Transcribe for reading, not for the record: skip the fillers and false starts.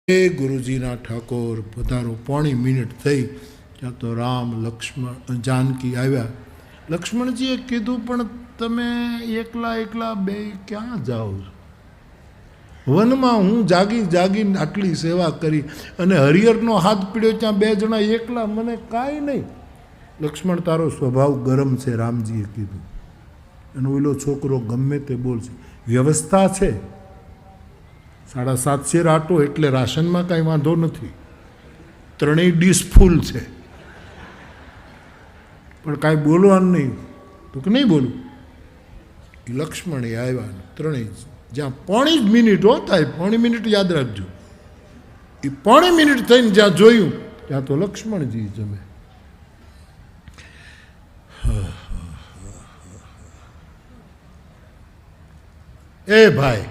એ ગુરુજીના ઠાકોર પધારો. પોણી મિનિટ થઈ ત્યાં તો રામ લક્ષ્મણ જાનકી આવ્યા. લક્ષ્મણજીએ કીધું, પણ તમે એકલા એકલા બે ક્યાં જાઓ છો? વનમાં હું જાગીને આટલી સેવા કરી અને હરિહરનો હાથ પીડ્યો ત્યાં બે જણા એકલા, મને કાંઈ નહીં. લક્ષ્મણ, તારો સ્વભાવ ગરમ છે, રામજીએ કીધું. અને ઓલો છોકરો ગમે તે બોલશે, વ્યવસ્થા છે. 7.5 શેર આટો એટલે રાશનમાં કાંઈ વાંધો નથી, ત્રણેય ડીશ ફૂલ છે, પણ કાંઈ બોલવાનું નહીં. તો કે નહીં બોલું. એ લક્ષ્મણ એ આવ્યા, ત્રણેય જ્યાં પોણી જ મિનિટ થાય, પોણી મિનિટ યાદ રાખજો. એ પોણી મિનિટ થઈને જ્યાં જોયું ત્યાં તો લક્ષ્મણજી જમે. એ ભાઈ,